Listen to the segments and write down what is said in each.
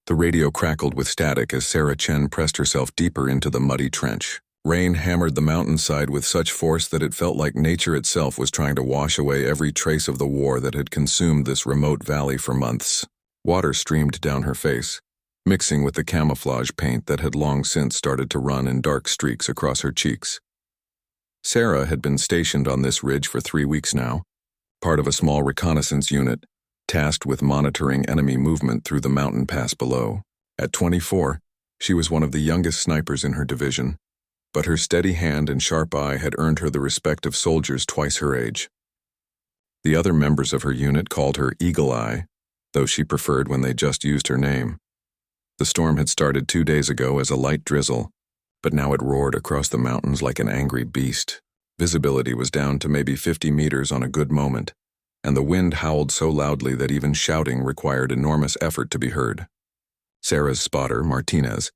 The radio crackled with static as Sarah Chen pressed herself deeper into the muddy trench. Rain hammered the mountainside with such force that it felt like nature itself was trying to wash away every trace of the war that had consumed this remote valley for months. Water streamed down her face, mixing with the camouflage paint that had long since started to run in dark streaks across her cheeks. Sarah had been stationed on this ridge for 3 weeks now, part of a small reconnaissance unit, tasked with monitoring enemy movement through the mountain pass below. At 24, she was one of the youngest snipers in her division, but her steady hand and sharp eye had earned her the respect of soldiers twice her age. The other members of her unit called her Eagle Eye, though she preferred when they just used her name. The storm had started 2 days ago as a light drizzle, but now it roared across the mountains like an angry beast. Visibility was down to maybe 50 meters on a good moment, and the wind howled so loudly that even shouting required enormous effort to be heard. Sarah's spotter, Martinez,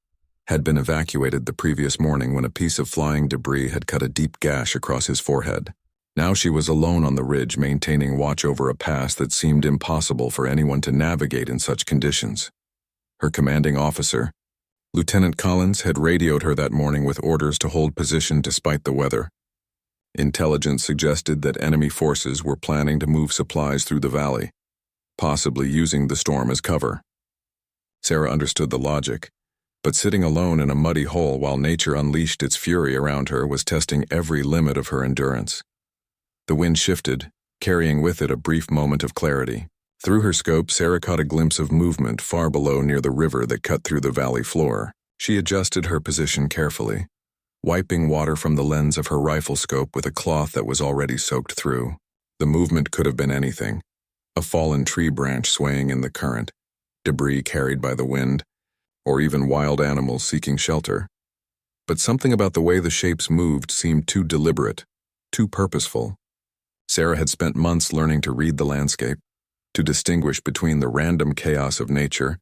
had been evacuated the previous morning when a piece of flying debris had cut a deep gash across his forehead. Now she was alone on the ridge, maintaining watch over a pass that seemed impossible for anyone to navigate in such conditions. Her commanding officer, Lieutenant Collins, had radioed her that morning with orders to hold position despite the weather. Intelligence suggested that enemy forces were planning to move supplies through the valley, possibly using the storm as cover. Sarah understood the logic, but sitting alone in a muddy hole while nature unleashed its fury around her was testing every limit of her endurance. The wind shifted, carrying with it a brief moment of clarity. Through her scope, Sarah caught a glimpse of movement far below near the river that cut through the valley floor. She adjusted her position carefully, wiping water from the lens of her rifle scope with a cloth that was already soaked through. The movement could have been anything: a fallen tree branch swaying in the current, debris carried by the wind, or even wild animals seeking shelter. But something about the way the shapes moved seemed too deliberate, too purposeful. Sarah had spent months learning to read the landscape, to distinguish between the random chaos of nature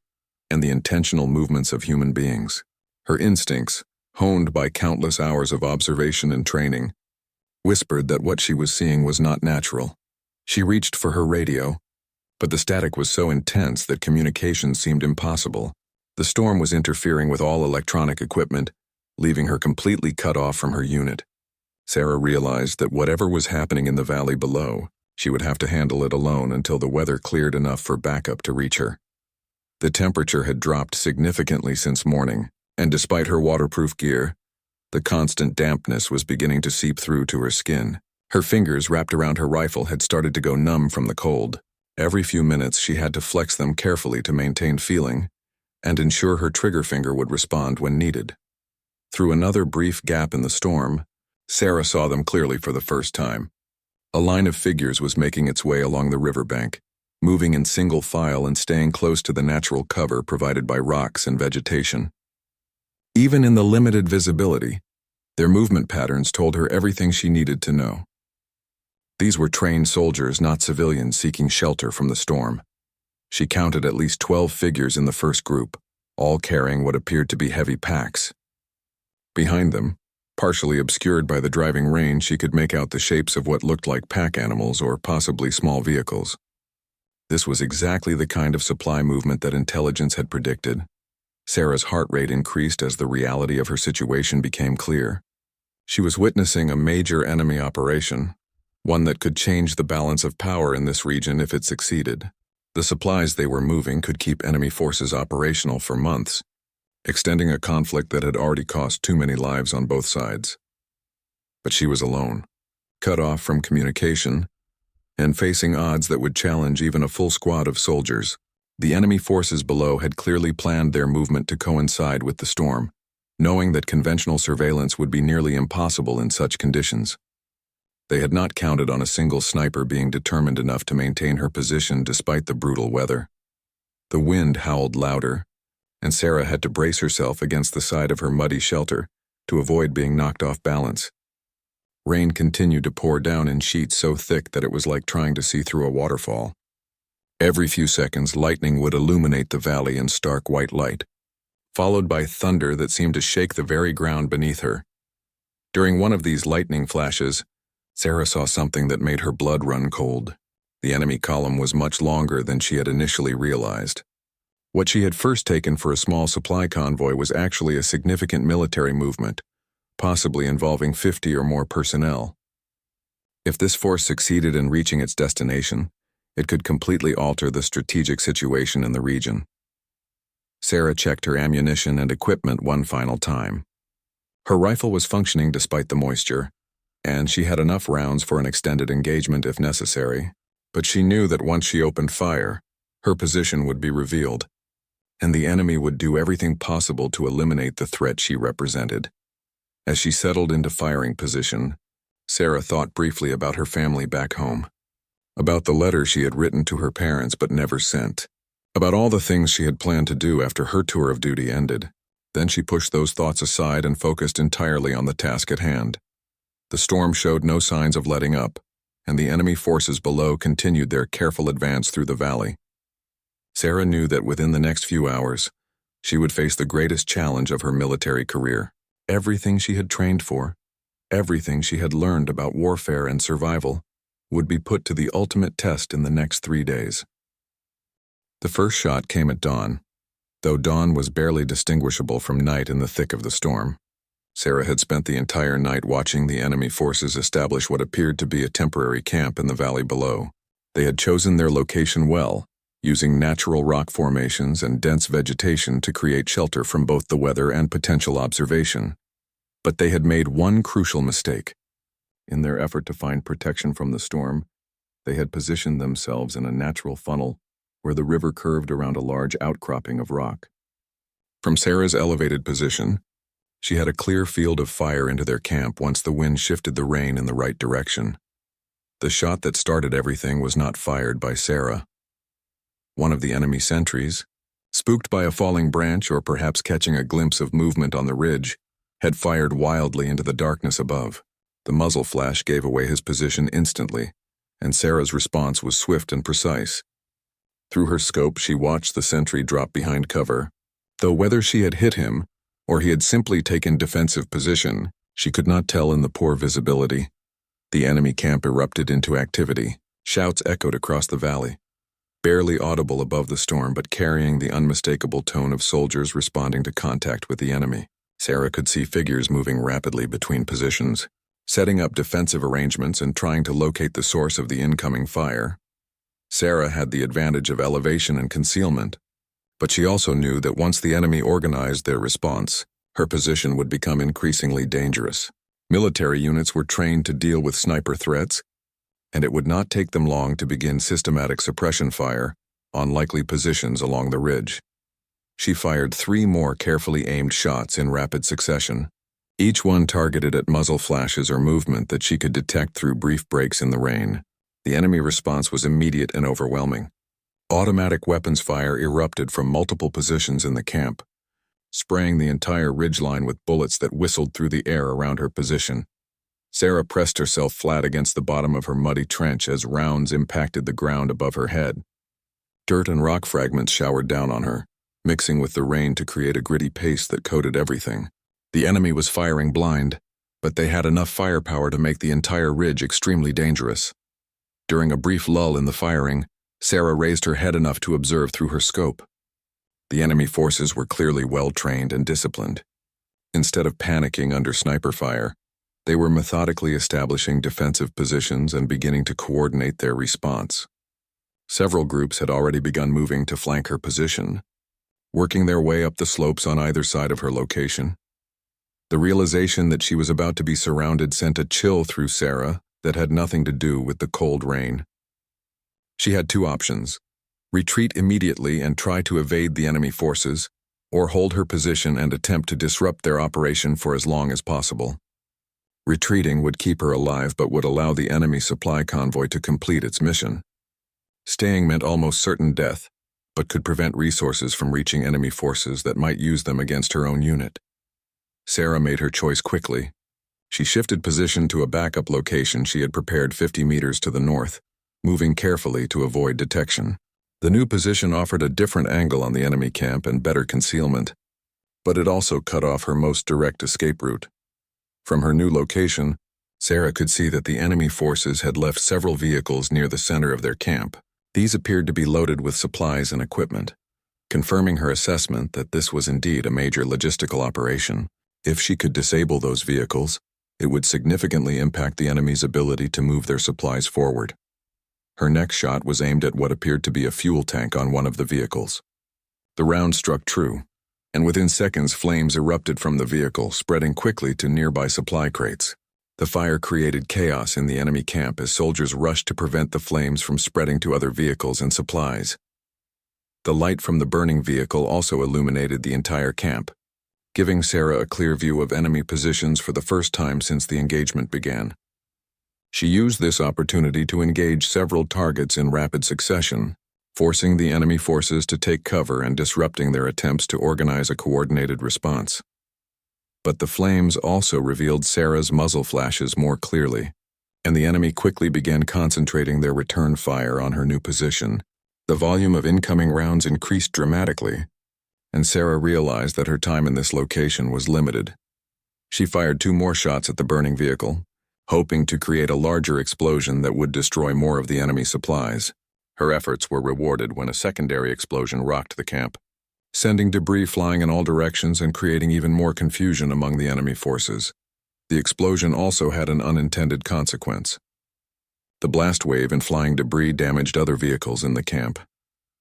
and the intentional movements of human beings. Her instincts, honed by countless hours of observation and training, whispered that what she was seeing was not natural. She reached for her radio, but the static was so intense that communication seemed impossible. The storm was interfering with all electronic equipment, leaving her completely cut off from her unit. Sarah realized that whatever was happening in the valley below, she would have to handle it alone until the weather cleared enough for backup to reach her. The temperature had dropped significantly since morning, and despite her waterproof gear, the constant dampness was beginning to seep through to her skin. Her fingers wrapped around her rifle had started to go numb from the cold. Every few minutes she had to flex them carefully to maintain feeling and ensure her trigger finger would respond when needed. Through another brief gap in the storm, Sarah saw them clearly for the first time. A line of figures was making its way along the riverbank, moving in single file and staying close to the natural cover provided by rocks and vegetation. Even in the limited visibility, their movement patterns told her everything she needed to know. These were trained soldiers, not civilians seeking shelter from the storm. She counted at least 12 figures in the first group, all carrying what appeared to be heavy packs. Behind them, partially obscured by the driving rain, she could make out the shapes of what looked like pack animals or possibly small vehicles. This was exactly the kind of supply movement that intelligence had predicted. Sarah's heart rate increased as the reality of her situation became clear. She was witnessing a major enemy operation, one that could change the balance of power in this region if it succeeded. The supplies they were moving could keep enemy forces operational for months, extending a conflict that had already cost too many lives on both sides. But she was alone, cut off from communication, and facing odds that would challenge even a full squad of soldiers. The enemy forces below had clearly planned their movement to coincide with the storm, knowing that conventional surveillance would be nearly impossible in such conditions. They had not counted on a single sniper being determined enough to maintain her position despite the brutal weather. The wind howled louder, and Sarah had to brace herself against the side of her muddy shelter to avoid being knocked off balance. Rain continued to pour down in sheets so thick that it was like trying to see through a waterfall. Every few seconds, lightning would illuminate the valley in stark white light, followed by thunder that seemed to shake the very ground beneath her. During one of these lightning flashes, Sarah saw something that made her blood run cold. The enemy column was much longer than she had initially realized. What she had first taken for a small supply convoy was actually a significant military movement, possibly involving 50 or more personnel. If this force succeeded in reaching its destination, it could completely alter the strategic situation in the region. Sarah checked her ammunition and equipment one final time. Her rifle was functioning despite the moisture, and she had enough rounds for an extended engagement if necessary, but she knew that once she opened fire, her position would be revealed, and the enemy would do everything possible to eliminate the threat she represented. As she settled into firing position, Sarah thought briefly about her family back home, about the letter she had written to her parents but never sent, about all the things she had planned to do after her tour of duty ended. Then she pushed those thoughts aside and focused entirely on the task at hand. The storm showed no signs of letting up, and the enemy forces below continued their careful advance through the valley. Sarah knew that within the next few hours, she would face the greatest challenge of her military career. Everything she had trained for, everything she had learned about warfare and survival, would be put to the ultimate test in the next 3 days. The first shot came at dawn. Though dawn was barely distinguishable from night in the thick of the storm, Sarah had spent the entire night watching the enemy forces establish what appeared to be a temporary camp in the valley below. They had chosen their location well, using natural rock formations and dense vegetation to create shelter from both the weather and potential observation. But they had made one crucial mistake. In their effort to find protection from the storm, they had positioned themselves in a natural funnel where the river curved around a large outcropping of rock. From Sarah's elevated position, she had a clear field of fire into their camp once the wind shifted the rain in the right direction. The shot that started everything was not fired by Sarah. One of the enemy sentries, spooked by a falling branch or perhaps catching a glimpse of movement on the ridge, had fired wildly into the darkness above. The muzzle flash gave away his position instantly, and Sarah's response was swift and precise. Through her scope, she watched the sentry drop behind cover. Though whether she had hit him, or he had simply taken defensive position, she could not tell in the poor visibility. The enemy camp erupted into activity. Shouts echoed across the valley, barely audible above the storm but carrying the unmistakable tone of soldiers responding to contact with the enemy. Sarah could see figures moving rapidly between positions, setting up defensive arrangements and trying to locate the source of the incoming fire. Sarah had the advantage of elevation and concealment, but she also knew that once the enemy organized their response, her position would become increasingly dangerous. Military units were trained to deal with sniper threats, and it would not take them long to begin systematic suppression fire on likely positions along the ridge. She fired 3 more carefully aimed shots in rapid succession, each one targeted at muzzle flashes or movement that she could detect through brief breaks in the rain. The enemy response was immediate and overwhelming. Automatic weapons fire erupted from multiple positions in the camp, spraying the entire ridgeline with bullets that whistled through the air around her position. Sarah pressed herself flat against the bottom of her muddy trench as rounds impacted the ground above her head. Dirt and rock fragments showered down on her, mixing with the rain to create a gritty paste that coated everything. The enemy was firing blind, but they had enough firepower to make the entire ridge extremely dangerous. During a brief lull in the firing, Sarah raised her head enough to observe through her scope. The enemy forces were clearly well-trained and disciplined. Instead of panicking under sniper fire, they were methodically establishing defensive positions and beginning to coordinate their response. Several groups had already begun moving to flank her position, working their way up the slopes on either side of her location. The realization that she was about to be surrounded sent a chill through Sarah that had nothing to do with the cold rain. She had 2 options: retreat immediately and try to evade the enemy forces, or hold her position and attempt to disrupt their operation for as long as possible. Retreating would keep her alive but would allow the enemy supply convoy to complete its mission. Staying meant almost certain death, but could prevent resources from reaching enemy forces that might use them against her own unit. Sarah made her choice quickly. She shifted position to a backup location she had prepared 50 meters to the north, moving carefully to avoid detection. The new position offered a different angle on the enemy camp and better concealment, but it also cut off her most direct escape route. From her new location, Sarah could see that the enemy forces had left several vehicles near the center of their camp. These appeared to be loaded with supplies and equipment. confirming her assessment that this was indeed a major logistical operation. If she could disable those vehicles, it would significantly impact the enemy's ability to move their supplies forward. Her next shot was aimed at what appeared to be a fuel tank on one of the vehicles. The round struck true, and within seconds flames erupted from the vehicle, spreading quickly to nearby supply crates. The fire created chaos in the enemy camp as soldiers rushed to prevent the flames from spreading to other vehicles and supplies. The light from the burning vehicle also illuminated the entire camp, giving Sarah a clear view of enemy positions for the first time since the engagement began. She used this opportunity to engage several targets in rapid succession, forcing the enemy forces to take cover and disrupting their attempts to organize a coordinated response. But the flames also revealed Sarah's muzzle flashes more clearly, and the enemy quickly began concentrating their return fire on her new position. The volume of incoming rounds increased dramatically, and Sarah realized that her time in this location was limited. She fired 2 more shots at the burning vehicle, hoping to create a larger explosion that would destroy more of the enemy supplies. Her efforts were rewarded when a secondary explosion rocked the camp, sending debris flying in all directions and creating even more confusion among the enemy forces. The explosion also had an unintended consequence. The blast wave and flying debris damaged other vehicles in the camp,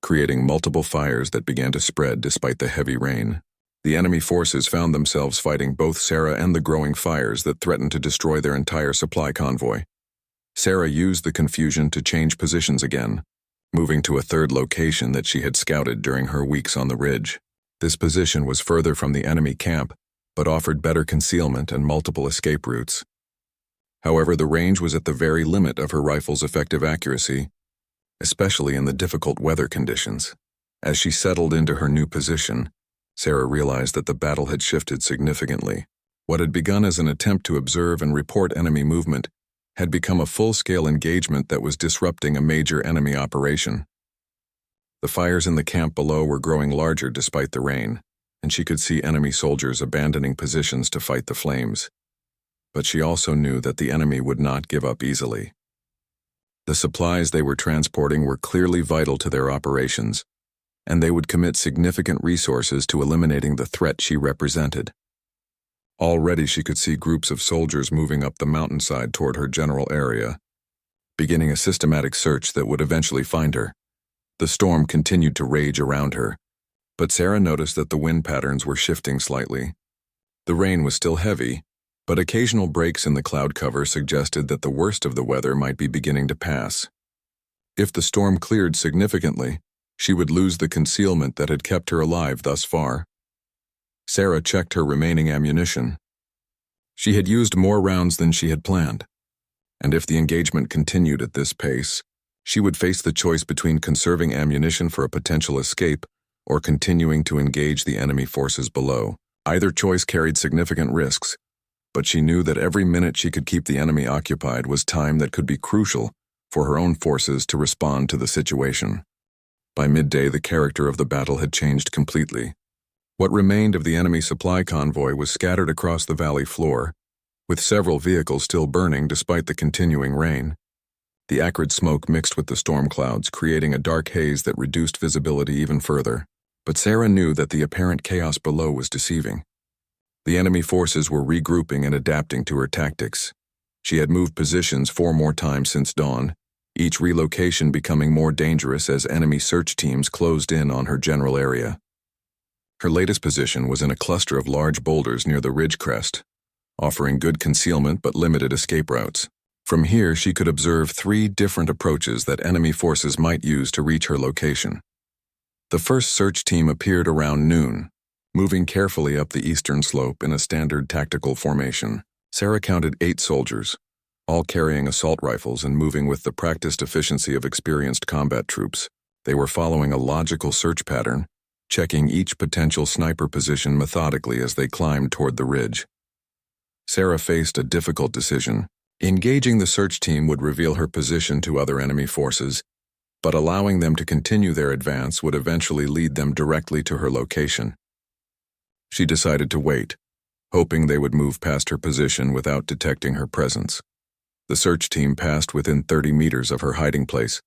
creating multiple fires that began to spread despite the heavy rain. The enemy forces found themselves fighting both Sarah and the growing fires that threatened to destroy their entire supply convoy. Sarah used the confusion to change positions again, moving to a third location that she had scouted during her weeks on the ridge. This position was further from the enemy camp, but offered better concealment and multiple escape routes. However, the range was at the very limit of her rifle's effective accuracy, especially in the difficult weather conditions. As she settled into her new position, Sarah realized that the battle had shifted significantly. What had begun as an attempt to observe and report enemy movement had become a full-scale engagement that was disrupting a major enemy operation. The fires in the camp below were growing larger despite the rain, and she could see enemy soldiers abandoning positions to fight the flames. But she also knew that the enemy would not give up easily. The supplies they were transporting were clearly vital to their operations, and they would commit significant resources to eliminating the threat she represented. Already she could see groups of soldiers moving up the mountainside toward her general area, beginning a systematic search that would eventually find her. The storm continued to rage around her, but Sarah noticed that the wind patterns were shifting slightly. The rain was still heavy, but occasional breaks in the cloud cover suggested that the worst of the weather might be beginning to pass. If the storm cleared significantly, she would lose the concealment that had kept her alive thus far. Sarah checked her remaining ammunition. She had used more rounds than she had planned, and if the engagement continued at this pace, she would face the choice between conserving ammunition for a potential escape or continuing to engage the enemy forces below. Either choice carried significant risks, but she knew that every minute she could keep the enemy occupied was time that could be crucial for her own forces to respond to the situation. By midday, the character of the battle had changed completely. What remained of the enemy supply convoy was scattered across the valley floor, with several vehicles still burning despite the continuing rain. The acrid smoke mixed with the storm clouds, creating a dark haze that reduced visibility even further. But Sarah knew that the apparent chaos below was deceiving. The enemy forces were regrouping and adapting to her tactics. She had moved positions 4 more times since dawn, each relocation becoming more dangerous as enemy search teams closed in on her general area. Her latest position was in a cluster of large boulders near the ridge crest, offering good concealment but limited escape routes. From here, she could observe 3 different approaches that enemy forces might use to reach her location. The first search team appeared around noon, moving carefully up the eastern slope in a standard tactical formation. Sarah counted 8 soldiers, all carrying assault rifles and moving with the practiced efficiency of experienced combat troops. They were following a logical search pattern, checking each potential sniper position methodically as they climbed toward the ridge. Sarah faced a difficult decision. Engaging the search team would reveal her position to other enemy forces, but allowing them to continue their advance would eventually lead them directly to her location. She decided to wait, hoping they would move past her position without detecting her presence. The search team passed within 30 meters of her hiding place,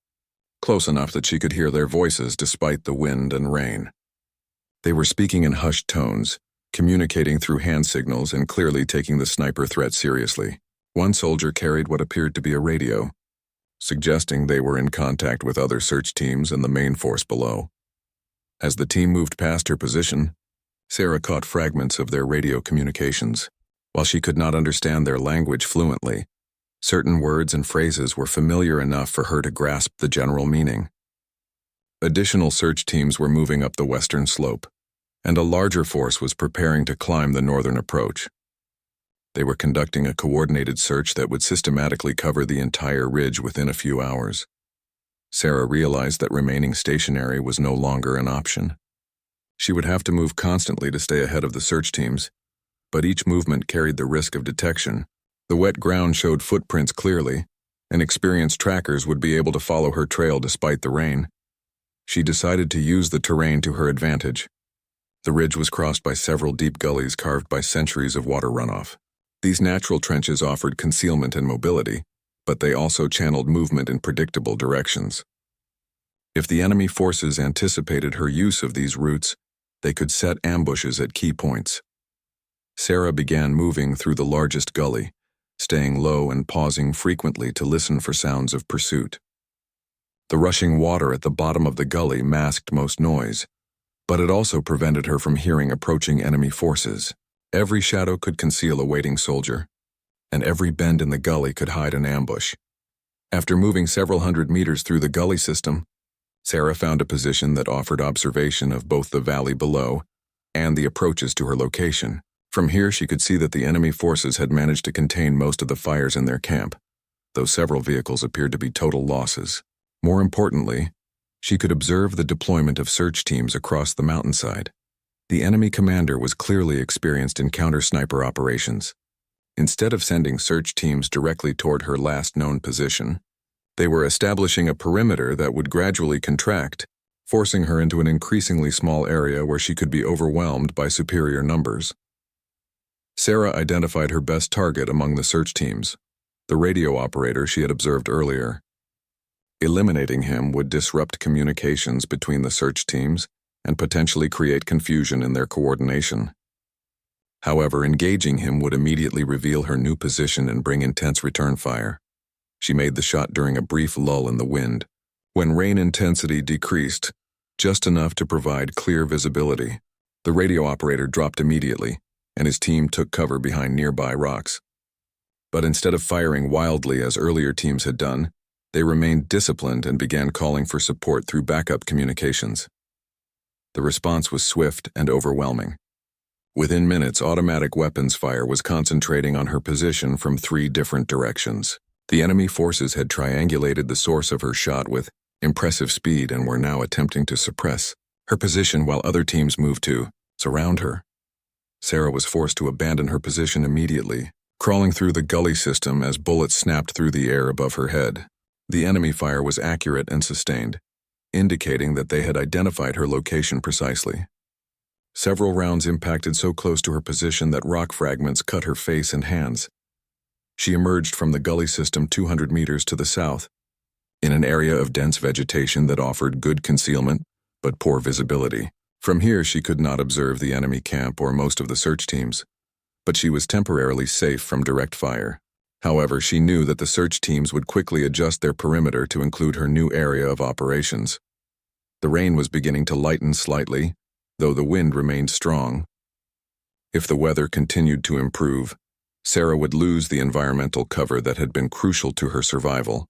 close enough that she could hear their voices despite the wind and rain. They were speaking in hushed tones, communicating through hand signals and clearly taking the sniper threat seriously. One soldier carried what appeared to be a radio, suggesting they were in contact with other search teams and the main force below. As the team moved past her position, Sarah caught fragments of their radio communications. While she could not understand their language fluently, certain words and phrases were familiar enough for her to grasp the general meaning. Additional search teams were moving up the western slope, and a larger force was preparing to climb the northern approach. They were conducting a coordinated search that would systematically cover the entire ridge within a few hours. Sarah realized that remaining stationary was no longer an option. She would have to move constantly to stay ahead of the search teams, but each movement carried the risk of detection. The wet ground showed footprints clearly, and experienced trackers would be able to follow her trail despite the rain. She decided to use the terrain to her advantage. The ridge was crossed by several deep gullies carved by centuries of water runoff. These natural trenches offered concealment and mobility, but they also channeled movement in predictable directions. If the enemy forces anticipated her use of these routes, they could set ambushes at key points. Sarah began moving through the largest gully, staying low and pausing frequently to listen for sounds of pursuit. The rushing water at the bottom of the gully masked most noise, but it also prevented her from hearing approaching enemy forces. Every shadow could conceal a waiting soldier, and every bend in the gully could hide an ambush. After moving several hundred meters through the gully system, Sarah found a position that offered observation of both the valley below and the approaches to her location. From here she could see that the enemy forces had managed to contain most of the fires in their camp, though several vehicles appeared to be total losses. More importantly, she could observe the deployment of search teams across the mountainside. The enemy commander was clearly experienced in counter-sniper operations. Instead of sending search teams directly toward her last known position, they were establishing a perimeter that would gradually contract, forcing her into an increasingly small area where she could be overwhelmed by superior numbers. Sarah identified her best target among the search teams, the radio operator she had observed earlier. Eliminating him would disrupt communications between the search teams and potentially create confusion in their coordination. However, engaging him would immediately reveal her new position and bring intense return fire. She made the shot during a brief lull in the wind, when rain intensity decreased, just enough to provide clear visibility. The radio operator dropped immediately, and his team took cover behind nearby rocks. But instead of firing wildly as earlier teams had done, they remained disciplined and began calling for support through backup communications. The response was swift and overwhelming. Within minutes, automatic weapons fire was concentrating on her position from 3 different directions. The enemy forces had triangulated the source of her shot with impressive speed and were now attempting to suppress her position while other teams moved to surround her. Sarah was forced to abandon her position immediately, crawling through the gully system as bullets snapped through the air above her head. The enemy fire was accurate and sustained, indicating that they had identified her location precisely. Several rounds impacted so close to her position that rock fragments cut her face and hands. She emerged from the gully system 200 meters to the south, in an area of dense vegetation that offered good concealment but poor visibility. From here she could not observe the enemy camp or most of the search teams, but she was temporarily safe from direct fire. However, she knew that the search teams would quickly adjust their perimeter to include her new area of operations. The rain was beginning to lighten slightly, though the wind remained strong. If the weather continued to improve, Sarah would lose the environmental cover that had been crucial to her survival.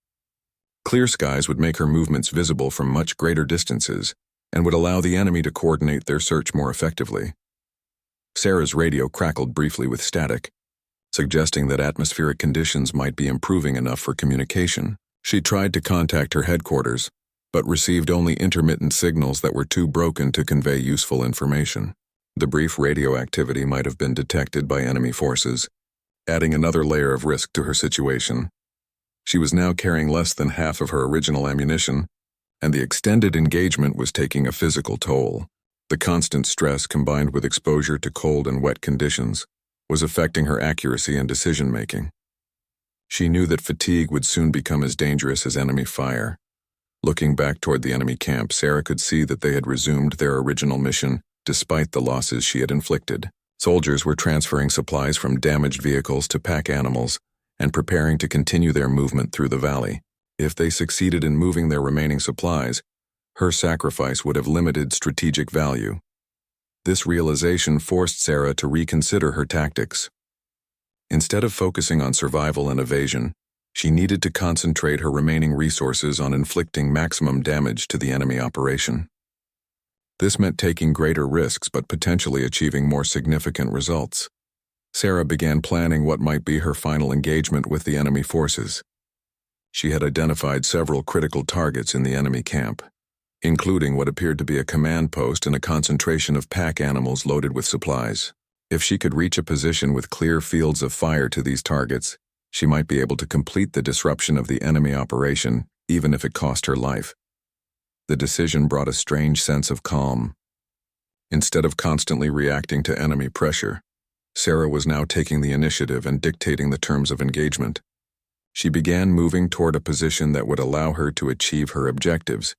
Clear skies would make her movements visible from much greater distances and would allow the enemy to coordinate their search more effectively. Sarah's radio crackled briefly with static, suggesting that atmospheric conditions might be improving enough for communication. She tried to contact her headquarters, but received only intermittent signals that were too broken to convey useful information. The brief radio activity might have been detected by enemy forces, adding another layer of risk to her situation. She was now carrying less than half of her original ammunition, and the extended engagement was taking a physical toll. The constant stress combined with exposure to cold and wet conditions was affecting her accuracy and decision-making. She knew that fatigue would soon become as dangerous as enemy fire. Looking back toward the enemy camp, Sarah could see that they had resumed their original mission despite the losses she had inflicted. Soldiers were transferring supplies from damaged vehicles to pack animals and preparing to continue their movement through the valley. If they succeeded in moving their remaining supplies, her sacrifice would have limited strategic value. This realization forced Sarah to reconsider her tactics. Instead of focusing on survival and evasion, she needed to concentrate her remaining resources on inflicting maximum damage to the enemy operation. This meant taking greater risks but potentially achieving more significant results. Sarah began planning what might be her final engagement with the enemy forces. She had identified several critical targets in the enemy camp, including what appeared to be a command post and a concentration of pack animals loaded with supplies. If she could reach a position with clear fields of fire to these targets, she might be able to complete the disruption of the enemy operation, even if it cost her life. The decision brought a strange sense of calm. Instead of constantly reacting to enemy pressure, Sarah was now taking the initiative and dictating the terms of engagement. She began moving toward a position that would allow her to achieve her objectives,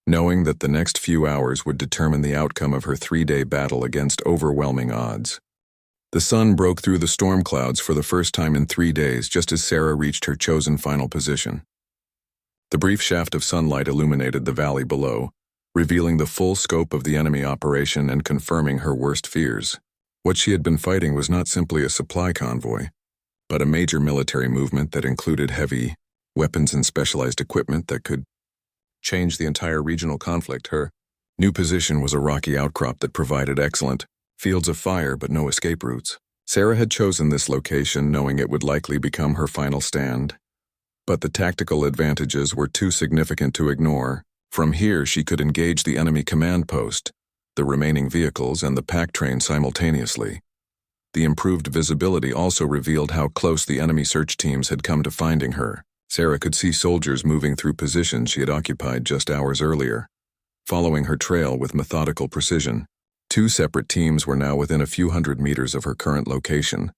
knowing that the next few hours would determine the outcome of her 3-day battle against overwhelming odds. The sun broke through the storm clouds for the first time in 3 days just as Sarah reached her chosen final position. The brief shaft of sunlight illuminated the valley below, revealing the full scope of the enemy operation and confirming her worst fears. What she had been fighting was not simply a supply convoy, but a major military movement that included heavy weapons and specialized equipment that could change the entire regional conflict. Her new position was a rocky outcrop that provided excellent fields of fire but no escape routes. Sarah had chosen this location knowing it would likely become her final stand, but the tactical advantages were too significant to ignore. From here she could engage the enemy command post, the remaining vehicles, and the pack train simultaneously. The improved visibility also revealed how close the enemy search teams had come to finding her. Sarah could see soldiers moving through positions she had occupied just hours earlier, following her trail with methodical precision. 2 separate teams were now within a few hundred meters of her current location,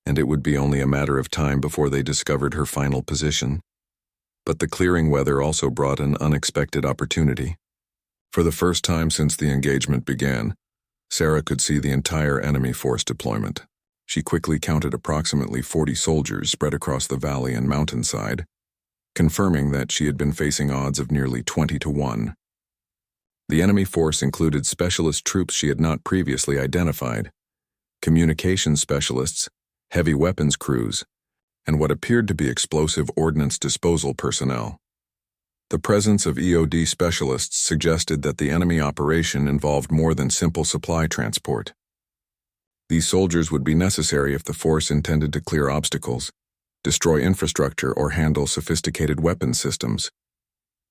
and it would be only a matter of time before they discovered her final position. But the clearing weather also brought an unexpected opportunity. For the first time since the engagement began, Sarah could see the entire enemy force deployment. She quickly counted approximately 40 soldiers spread across the valley and mountainside, confirming that she had been facing odds of nearly 20 to 1. The enemy force included specialist troops she had not previously identified, communications specialists, heavy weapons crews, and what appeared to be explosive ordnance disposal personnel. The presence of EOD specialists suggested that the enemy operation involved more than simple supply transport. These soldiers would be necessary if the force intended to clear obstacles, destroy infrastructure, or handle sophisticated weapons systems.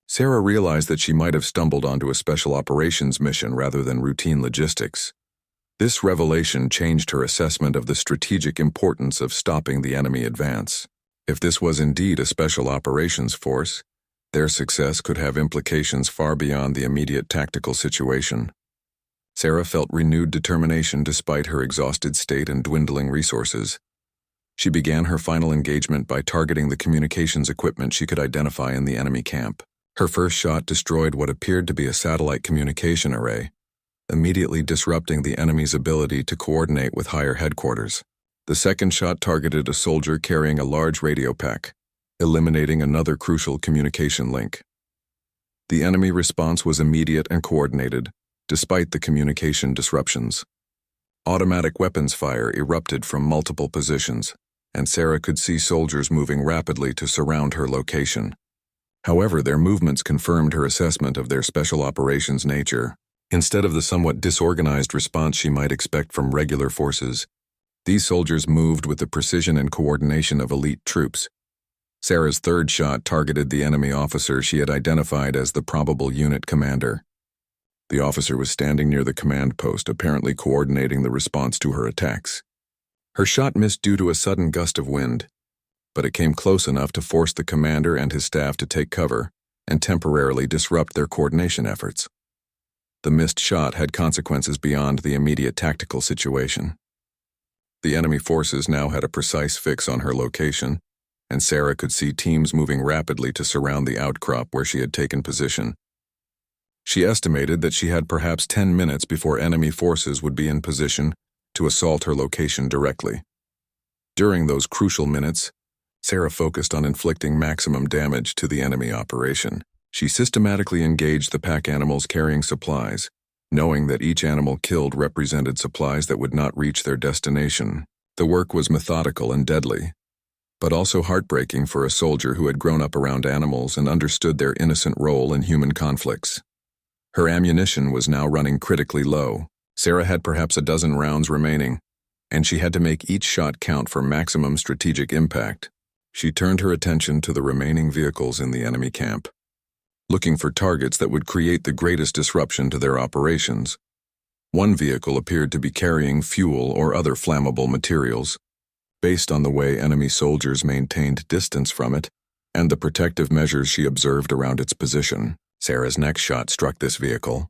Sarah realized that she might have stumbled onto a special operations mission rather than routine logistics. This revelation changed her assessment of the strategic importance of stopping the enemy advance. If this was indeed a special operations force, their success could have implications far beyond the immediate tactical situation. Sarah felt renewed determination despite her exhausted state and dwindling resources. She began her final engagement by targeting the communications equipment she could identify in the enemy camp. Her first shot destroyed what appeared to be a satellite communication array, immediately disrupting the enemy's ability to coordinate with higher headquarters. The second shot targeted a soldier carrying a large radio pack, eliminating another crucial communication link. The enemy response was immediate and coordinated, despite the communication disruptions. Automatic weapons fire erupted from multiple positions, and Sarah could see soldiers moving rapidly to surround her location. However, their movements confirmed her assessment of their special operations nature. Instead of the somewhat disorganized response she might expect from regular forces, these soldiers moved with the precision and coordination of elite troops. Sarah's third shot targeted the enemy officer she had identified as the probable unit commander. The officer was standing near the command post, apparently coordinating the response to her attacks. Her shot missed due to a sudden gust of wind, but it came close enough to force the commander and his staff to take cover and temporarily disrupt their coordination efforts. The missed shot had consequences beyond the immediate tactical situation. The enemy forces now had a precise fix on her location, and Sarah could see teams moving rapidly to surround the outcrop where she had taken position. She estimated that she had perhaps 10 minutes before enemy forces would be in position to assault her location directly. During those crucial minutes, Sarah focused on inflicting maximum damage to the enemy operation. She systematically engaged the pack animals carrying supplies, knowing that each animal killed represented supplies that would not reach their destination. The work was methodical and deadly, but also heartbreaking for a soldier who had grown up around animals and understood their innocent role in human conflicts. Her ammunition was now running critically low. Sarah had perhaps a dozen rounds remaining, and she had to make each shot count for maximum strategic impact. She turned her attention to the remaining vehicles in the enemy camp, looking for targets that would create the greatest disruption to their operations. One vehicle appeared to be carrying fuel or other flammable materials. Based on the way enemy soldiers maintained distance from it and the protective measures she observed around its position, Sarah's next shot struck this vehicle,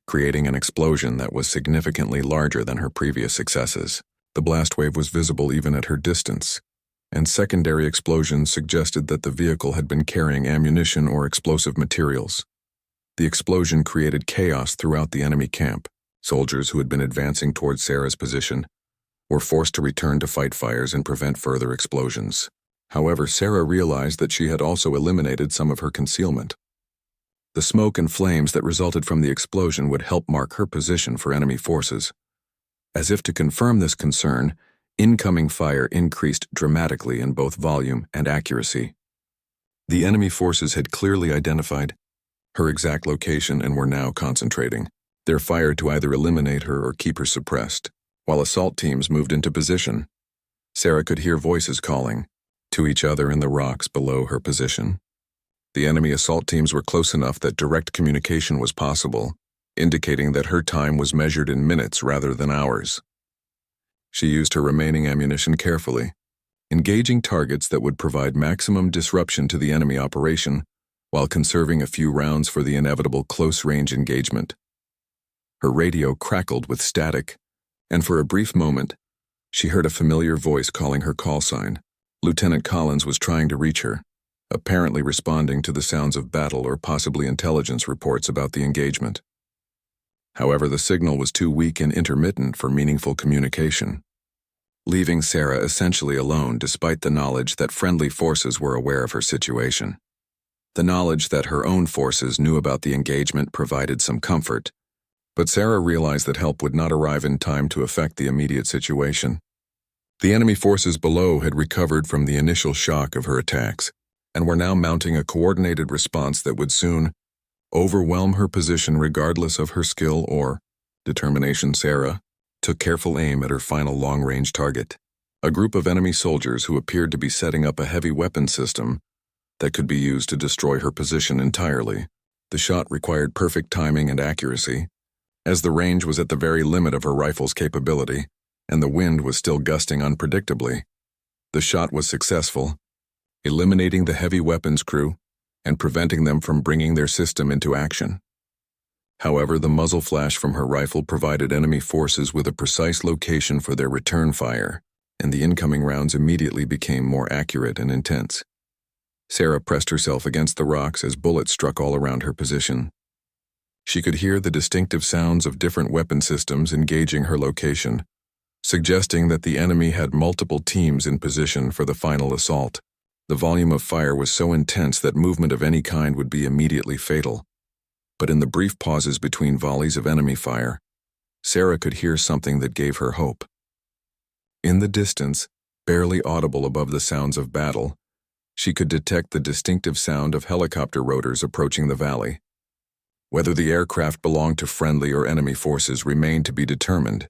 creating an explosion that was significantly larger than her previous successes. The blast wave was visible even at her distance, and secondary explosions suggested that the vehicle had been carrying ammunition or explosive materials. The explosion created chaos throughout the enemy camp. Soldiers who had been advancing towards Sarah's position were forced to return to fight fires and prevent further explosions. However, Sarah realized that she had also eliminated some of her concealment. The smoke and flames that resulted from the explosion would help mark her position for enemy forces. As if to confirm this concern, incoming fire increased dramatically in both volume and accuracy. The enemy forces had clearly identified her exact location and were now concentrating their fire to either eliminate her or keep her suppressed. While assault teams moved into position, Sarah could hear voices calling to each other in the rocks below her position. The enemy assault teams were close enough that direct communication was possible, indicating that her time was measured in minutes rather than hours. She used her remaining ammunition carefully, engaging targets that would provide maximum disruption to the enemy operation while conserving a few rounds for the inevitable close-range engagement. Her radio crackled with static, and for a brief moment, she heard a familiar voice calling her call sign. Lieutenant Collins was trying to reach her, apparently responding to the sounds of battle or possibly intelligence reports about the engagement. However, the signal was too weak and intermittent for meaningful communication, leaving Sarah essentially alone despite the knowledge that friendly forces were aware of her situation. The knowledge that her own forces knew about the engagement provided some comfort, but Sarah realized that help would not arrive in time to affect the immediate situation. The enemy forces below had recovered from the initial shock of her attacks, and were now mounting a coordinated response that would soon overwhelm her position regardless of her skill or determination. Sarah took careful aim at her final long-range target, a group of enemy soldiers who appeared to be setting up a heavy weapon system that could be used to destroy her position entirely. The shot required perfect timing and accuracy, as the range was at the very limit of her rifle's capability, and the wind was still gusting unpredictably. The shot was successful, eliminating the heavy weapons crew and preventing them from bringing their system into action. However, the muzzle flash from her rifle provided enemy forces with a precise location for their return fire, and the incoming rounds immediately became more accurate and intense. Sarah pressed herself against the rocks as bullets struck all around her position. She could hear the distinctive sounds of different weapon systems engaging her location, suggesting that the enemy had multiple teams in position for the final assault. The volume of fire was so intense that movement of any kind would be immediately fatal. But in the brief pauses between volleys of enemy fire, Sarah could hear something that gave her hope. In the distance, barely audible above the sounds of battle, she could detect the distinctive sound of helicopter rotors approaching the valley. Whether the aircraft belonged to friendly or enemy forces remained to be determined,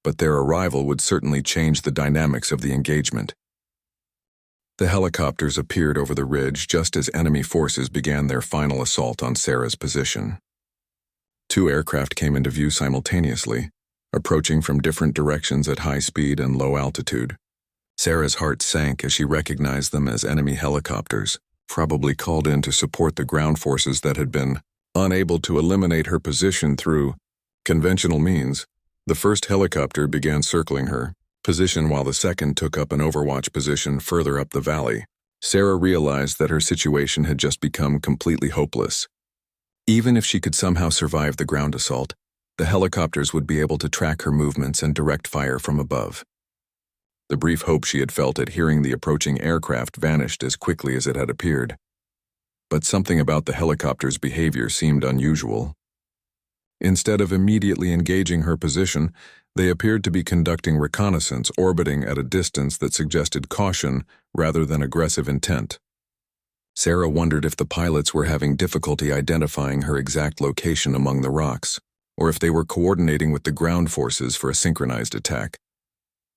but their arrival would certainly change the dynamics of the engagement. The helicopters appeared over the ridge just as enemy forces began their final assault on Sarah's position. Two aircraft came into view simultaneously, approaching from different directions at high speed and low altitude. Sarah's heart sank as she recognized them as enemy helicopters, probably called in to support the ground forces that had been unable to eliminate her position through conventional means. The first helicopter began circling her position while the second took up an overwatch position further up the valley. Sarah realized that her situation had just become completely hopeless. Even if she could somehow survive the ground assault, the helicopters would be able to track her movements and direct fire from above. The brief hope she had felt at hearing the approaching aircraft vanished as quickly as it had appeared. But something about the helicopter's behavior seemed unusual. Instead of immediately engaging her position, they appeared to be conducting reconnaissance, orbiting at a distance that suggested caution rather than aggressive intent. Sarah wondered if the pilots were having difficulty identifying her exact location among the rocks, or if they were coordinating with the ground forces for a synchronized attack.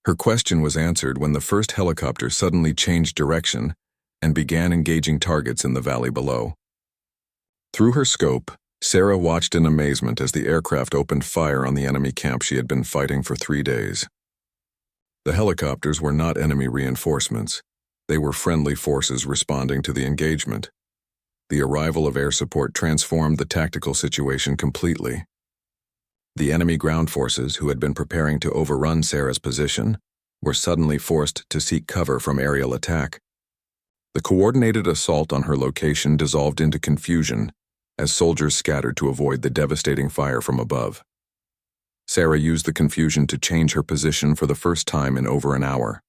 Her question was answered when the first helicopter suddenly changed direction and began engaging targets in the valley below. Through her scope, Sarah watched in amazement as the aircraft opened fire on the enemy camp she had been fighting for 3 days. The helicopters were not enemy reinforcements. They were friendly forces responding to the engagement. The arrival of air support transformed the tactical situation completely. The enemy ground forces, who had been preparing to overrun Sarah's position, were suddenly forced to seek cover from aerial attack. The coordinated assault on her location dissolved into confusion as soldiers scattered to avoid the devastating fire from above. Sarah used the confusion to change her position for the first time in over an hour.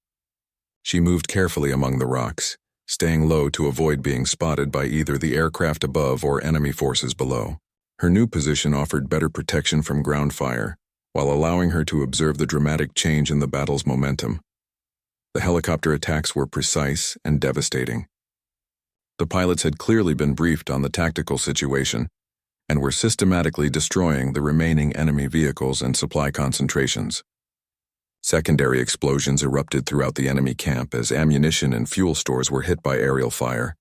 She moved carefully among the rocks, staying low to avoid being spotted by either the aircraft above or enemy forces below. Her new position offered better protection from ground fire, while allowing her to observe the dramatic change in the battle's momentum. The helicopter attacks were precise and devastating. The pilots had clearly been briefed on the tactical situation and were systematically destroying the remaining enemy vehicles and supply concentrations. Secondary explosions erupted throughout the enemy camp as ammunition and fuel stores were hit by aerial fire.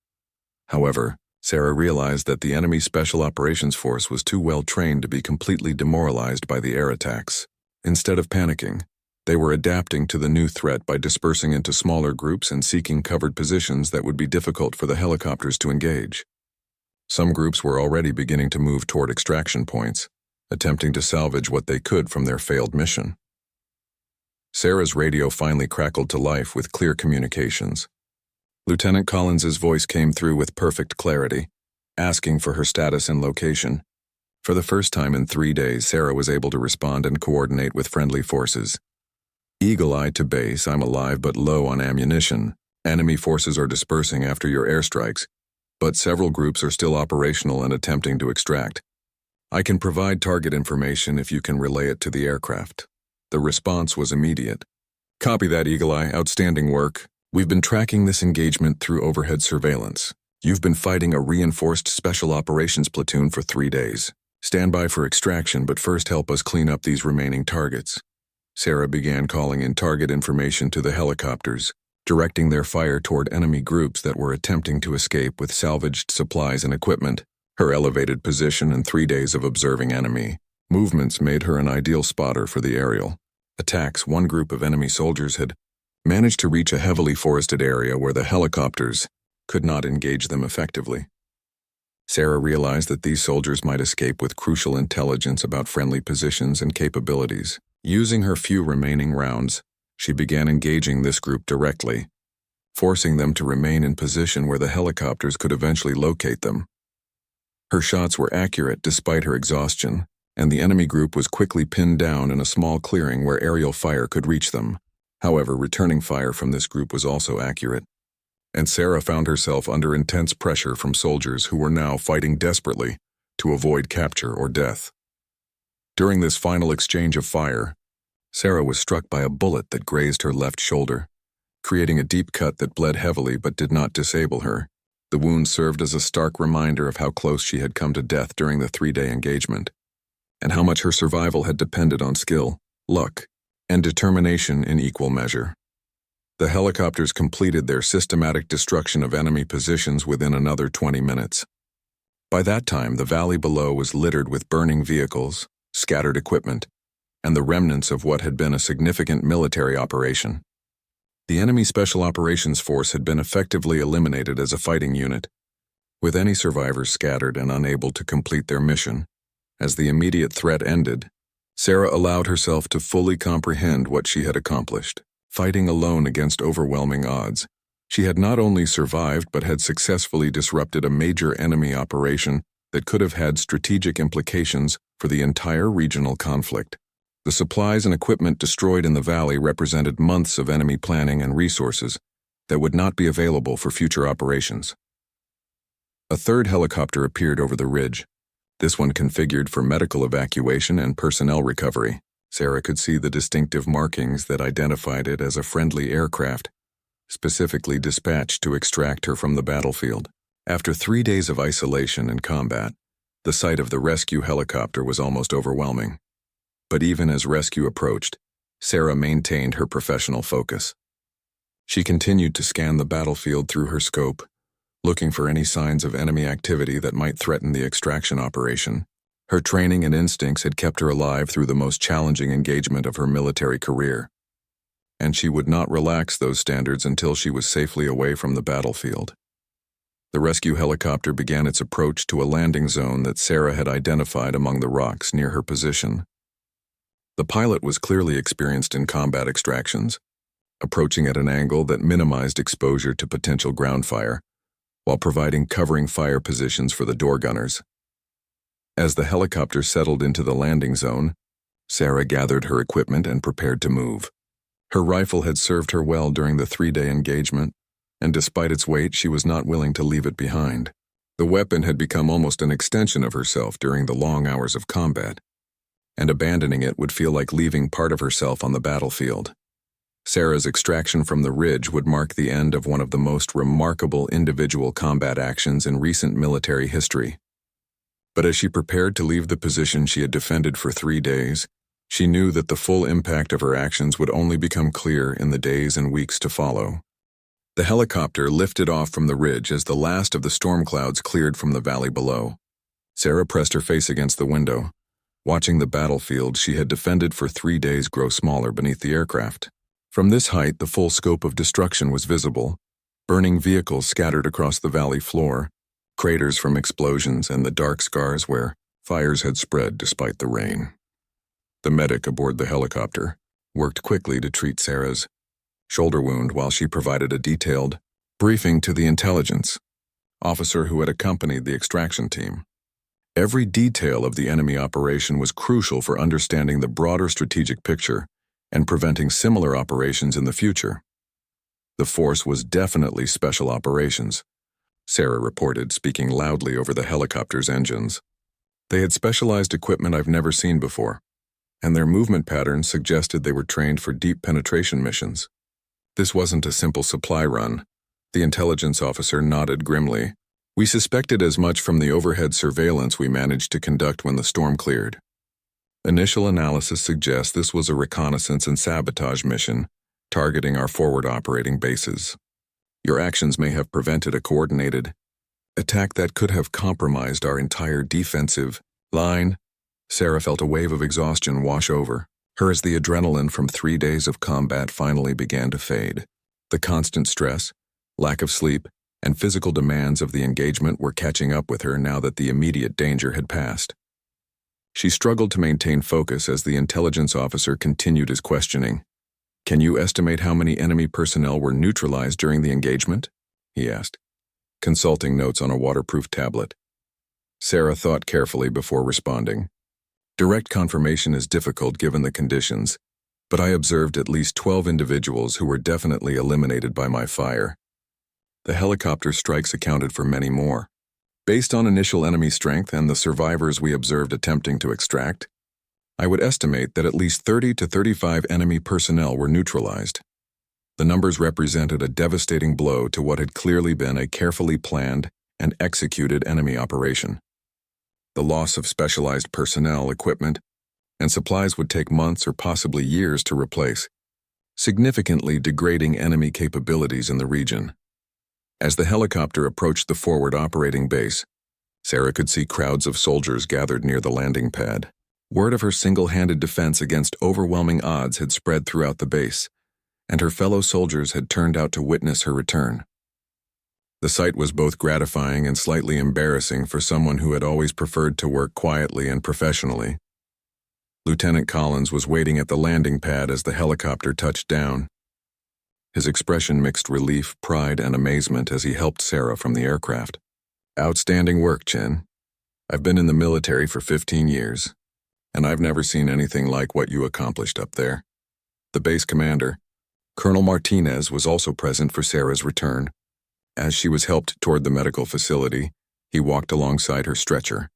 However, Sarah realized that the enemy Special Operations Force was too well trained to be completely demoralized by the air attacks. Instead of panicking, they were adapting to the new threat by dispersing into smaller groups and seeking covered positions that would be difficult for the helicopters to engage. Some groups were already beginning to move toward extraction points, attempting to salvage what they could from their failed mission. Sarah's radio finally crackled to life with clear communications. Lieutenant Collins's voice came through with perfect clarity, asking for her status and location. For the first time in 3 days, Sarah was able to respond and coordinate with friendly forces. Eagle-Eye to base, I'm alive but low on ammunition. Enemy forces are dispersing after your airstrikes, but several groups are still operational and attempting to extract. I can provide target information if you can relay it to the aircraft. The response was immediate. Copy that, Eagle-Eye. Outstanding work. We've been tracking this engagement through overhead surveillance. You've been fighting a reinforced Special Operations platoon for 3 days. Stand by for extraction, but first help us clean up these remaining targets. Sarah began calling in target information to the helicopters, directing their fire toward enemy groups that were attempting to escape with salvaged supplies and equipment. Her elevated position and 3 days of observing enemy movements made her an ideal spotter for the aerial attacks. One group of enemy soldiers had managed to reach a heavily forested area where the helicopters could not engage them effectively. Sarah realized that these soldiers might escape with crucial intelligence about friendly positions and capabilities. Using her few remaining rounds, she began engaging this group directly, forcing them to remain in position where the helicopters could eventually locate them. Her shots were accurate despite her exhaustion, and the enemy group was quickly pinned down in a small clearing where aerial fire could reach them. However, returning fire from this group was also accurate, and Sarah found herself under intense pressure from soldiers who were now fighting desperately to avoid capture or death. During this final exchange of fire, Sarah was struck by a bullet that grazed her left shoulder, creating a deep cut that bled heavily but did not disable her. The wound served as a stark reminder of how close she had come to death during the 3-day engagement, and how much her survival had depended on skill, luck, and determination in equal measure. The helicopters completed their systematic destruction of enemy positions within another 20 minutes. By that time, the valley below was littered with burning vehicles, scattered equipment, and the remnants of what had been a significant military operation. The enemy Special Operations Force had been effectively eliminated as a fighting unit, with any survivors scattered and unable to complete their mission. As the immediate threat ended, Sarah allowed herself to fully comprehend what she had accomplished. Fighting alone against overwhelming odds, she had not only survived but had successfully disrupted a major enemy operation that could have had strategic implications for the entire regional conflict. The supplies and equipment destroyed in the valley represented months of enemy planning and resources that would not be available for future operations. A third helicopter appeared over the ridge, this one configured for medical evacuation and personnel recovery. Sarah could see the distinctive markings that identified it as a friendly aircraft, specifically dispatched to extract her from the battlefield. After 3 days of isolation and combat, the sight of the rescue helicopter was almost overwhelming. But even as rescue approached, Sarah maintained her professional focus. She continued to scan the battlefield through her scope, looking for any signs of enemy activity that might threaten the extraction operation. Her training and instincts had kept her alive through the most challenging engagement of her military career, and she would not relax those standards until she was safely away from the battlefield. The rescue helicopter began its approach to a landing zone that Sarah had identified among the rocks near her position. The pilot was clearly experienced in combat extractions, approaching at an angle that minimized exposure to potential ground fire, while providing covering fire positions for the door gunners. As the helicopter settled into the landing zone, Sarah gathered her equipment and prepared to move. Her rifle had served her well during the 3-day engagement, and despite its weight, she was not willing to leave it behind. The weapon had become almost an extension of herself during the long hours of combat, and abandoning it would feel like leaving part of herself on the battlefield. Sarah's extraction from the ridge would mark the end of one of the most remarkable individual combat actions in recent military history. But as she prepared to leave the position she had defended for 3 days, she knew that the full impact of her actions would only become clear in the days and weeks to follow. The helicopter lifted off from the ridge as the last of the storm clouds cleared from the valley below. Sarah pressed her face against the window, watching the battlefield she had defended for 3 days grow smaller beneath the aircraft. From this height, the full scope of destruction was visible: burning vehicles scattered across the valley floor, craters from explosions, and the dark scars where fires had spread despite the rain. The medic aboard the helicopter worked quickly to treat Sarah's shoulder wound while she provided a detailed briefing to the intelligence officer who had accompanied the extraction team. Every detail of the enemy operation was crucial for understanding the broader strategic picture and preventing similar operations in the future. The force was definitely special operations, Sarah reported, speaking loudly over the helicopter's engines. They had specialized equipment I've never seen before, and their movement patterns suggested they were trained for deep penetration missions. This wasn't a simple supply run. The intelligence officer nodded grimly. We suspected as much from the overhead surveillance we managed to conduct when the storm cleared. Initial analysis suggests this was a reconnaissance and sabotage mission, targeting our forward operating bases. Your actions may have prevented a coordinated attack that could have compromised our entire defensive line. Sarah felt a wave of exhaustion wash over her as the adrenaline from 3 days of combat finally began to fade. The constant stress, lack of sleep, and physical demands of the engagement were catching up with her now that the immediate danger had passed. She struggled to maintain focus as the intelligence officer continued his questioning. Can you estimate how many enemy personnel were neutralized during the engagement? He asked, consulting notes on a waterproof tablet. Sarah thought carefully before responding. Direct confirmation is difficult given the conditions, but I observed at least 12 individuals who were definitely eliminated by my fire. The helicopter strikes accounted for many more. Based on initial enemy strength and the survivors we observed attempting to extract, I would estimate that at least 30 to 35 enemy personnel were neutralized. The numbers represented a devastating blow to what had clearly been a carefully planned and executed enemy operation. The loss of specialized personnel, equipment, and supplies would take months or possibly years to replace, significantly degrading enemy capabilities in the region. As the helicopter approached the forward operating base, Sarah could see crowds of soldiers gathered near the landing pad. Word of her single-handed defense against overwhelming odds had spread throughout the base, and her fellow soldiers had turned out to witness her return. The sight was both gratifying and slightly embarrassing for someone who had always preferred to work quietly and professionally. Lieutenant Collins was waiting at the landing pad as the helicopter touched down. His expression mixed relief, pride, and amazement as he helped Sarah from the aircraft. Outstanding work, Chen. I've been in the military for 15 years, and I've never seen anything like what you accomplished up there. The base commander, Colonel Martinez, was also present for Sarah's return. As she was helped toward the medical facility, he walked alongside her stretcher.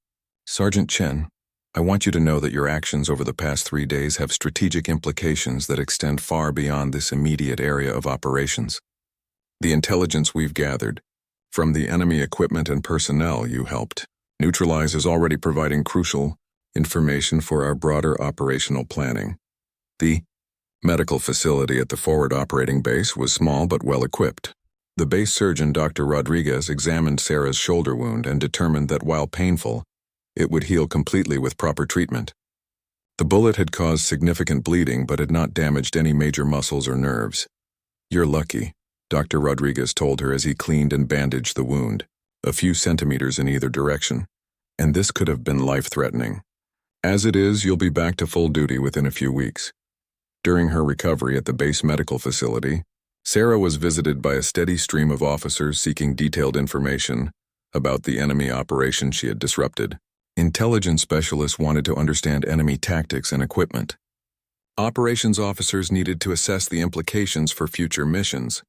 Sergeant Chen, I want you to know that your actions over the past 3 days have strategic implications that extend far beyond this immediate area of operations. The intelligence we've gathered from the enemy equipment and personnel you helped neutralize is already providing crucial information for our broader operational planning. The medical facility at the forward operating base was small but well equipped. The base surgeon, Dr. Rodriguez, examined Sarah's shoulder wound and determined that while painful, it would heal completely with proper treatment. The bullet had caused significant bleeding but had not damaged any major muscles or nerves. You're lucky, Dr. Rodriguez told her as he cleaned and bandaged the wound, a few centimeters in either direction, and this could have been life-threatening. As it is, you'll be back to full duty within a few weeks. During her recovery at the base medical facility, Sarah was visited by a steady stream of officers seeking detailed information about the enemy operation she had disrupted. Intelligence specialists wanted to understand enemy tactics and equipment. Operations officers needed to assess the implications for future missions.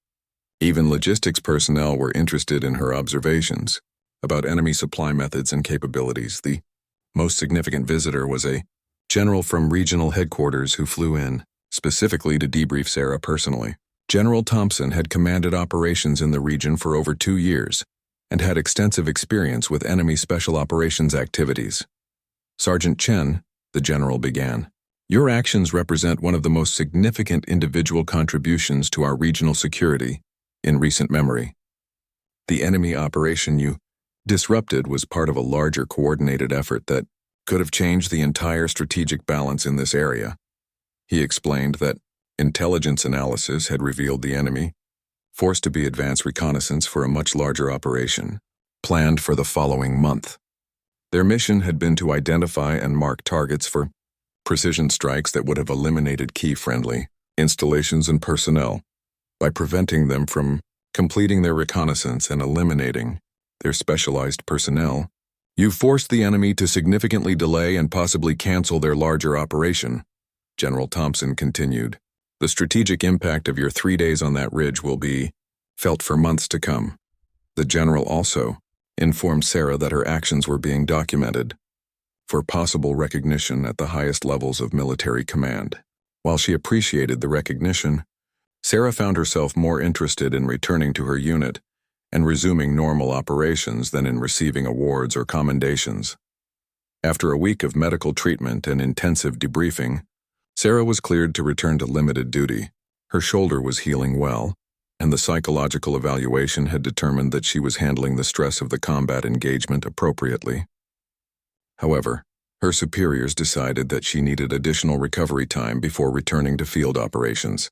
Even logistics personnel were interested in her observations about enemy supply methods and capabilities. The most significant visitor was a general from regional headquarters who flew in, specifically to debrief Sarah personally. General Thompson had commanded operations in the region for over 2 years and had extensive experience with enemy special operations activities. Sergeant Chen, the general began, your actions represent one of the most significant individual contributions to our regional security in recent memory. The enemy operation you disrupted was part of a larger coordinated effort that could have changed the entire strategic balance in this area. He explained that intelligence analysis had revealed the enemy forced to be advance reconnaissance for a much larger operation, planned for the following month. Their mission had been to identify and mark targets for precision strikes that would have eliminated key friendly installations and personnel by preventing them from completing their reconnaissance and eliminating their specialized personnel. You forced the enemy to significantly delay and possibly cancel their larger operation, General Thompson continued. The strategic impact of your 3 days on that ridge will be felt for months to come. The general also informed Sarah that her actions were being documented for possible recognition at the highest levels of military command. While she appreciated the recognition, Sarah found herself more interested in returning to her unit and resuming normal operations than in receiving awards or commendations. After a week of medical treatment and intensive debriefing, Sarah was cleared to return to limited duty. Her shoulder was healing well, and the psychological evaluation had determined that she was handling the stress of the combat engagement appropriately. However, her superiors decided that she needed additional recovery time before returning to field operations.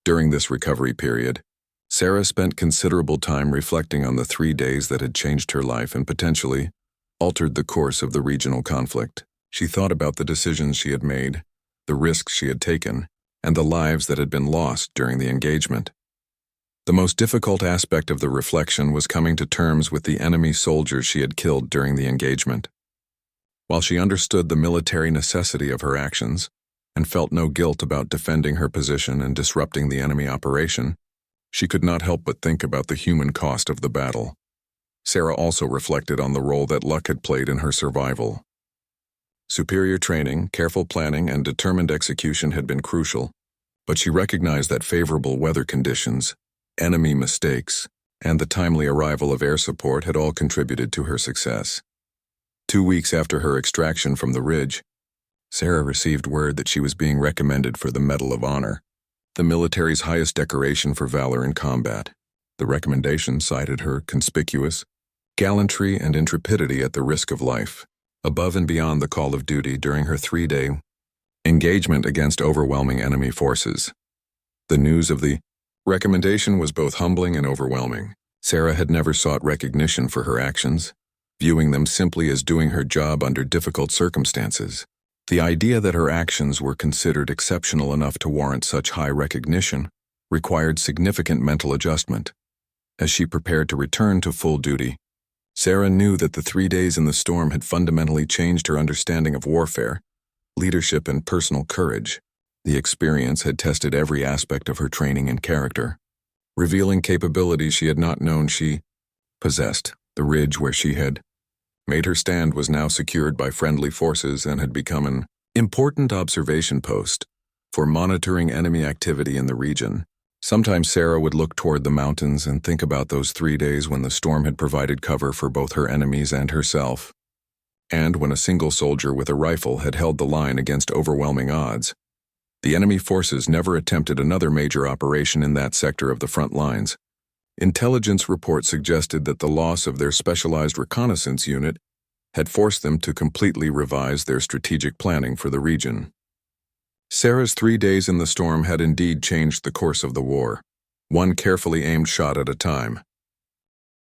During this recovery period, Sarah spent considerable time reflecting on the 3 days that had changed her life and potentially altered the course of the regional conflict. She thought about the decisions she had made, the risks she had taken, and the lives that had been lost during the engagement. The most difficult aspect of the reflection was coming to terms with the enemy soldiers she had killed during the engagement. While she understood the military necessity of her actions and felt no guilt about defending her position and disrupting the enemy operation, she could not help but think about the human cost of the battle. Sarah also reflected on the role that luck had played in her survival. Superior training, careful planning, and determined execution had been crucial, but she recognized that favorable weather conditions, enemy mistakes, and the timely arrival of air support had all contributed to her success. 2 weeks after her extraction from the ridge, Sarah received word that she was being recommended for the Medal of Honor, the military's highest decoration for valor in combat. The recommendation cited her conspicuous gallantry and intrepidity at the risk of life, above and beyond the call of duty during her 3-day engagement against overwhelming enemy forces. The news of the recommendation was both humbling and overwhelming. Sarah had never sought recognition for her actions, viewing them simply as doing her job under difficult circumstances. The idea that her actions were considered exceptional enough to warrant such high recognition required significant mental adjustment. As she prepared to return to full duty, Sarah knew that the 3 days in the storm had fundamentally changed her understanding of warfare, leadership, and personal courage. The experience had tested every aspect of her training and character, revealing capabilities she had not known she possessed. The ridge where she had made her stand was now secured by friendly forces and had become an important observation post for monitoring enemy activity in the region. Sometimes Sarah would look toward the mountains and think about those 3 days when the storm had provided cover for both her enemies and herself, and when a single soldier with a rifle had held the line against overwhelming odds. The enemy forces never attempted another major operation in that sector of the front lines. Intelligence reports suggested that the loss of their specialized reconnaissance unit had forced them to completely revise their strategic planning for the region. Sarah's 3 days in the storm had indeed changed the course of the war, one carefully aimed shot at a time.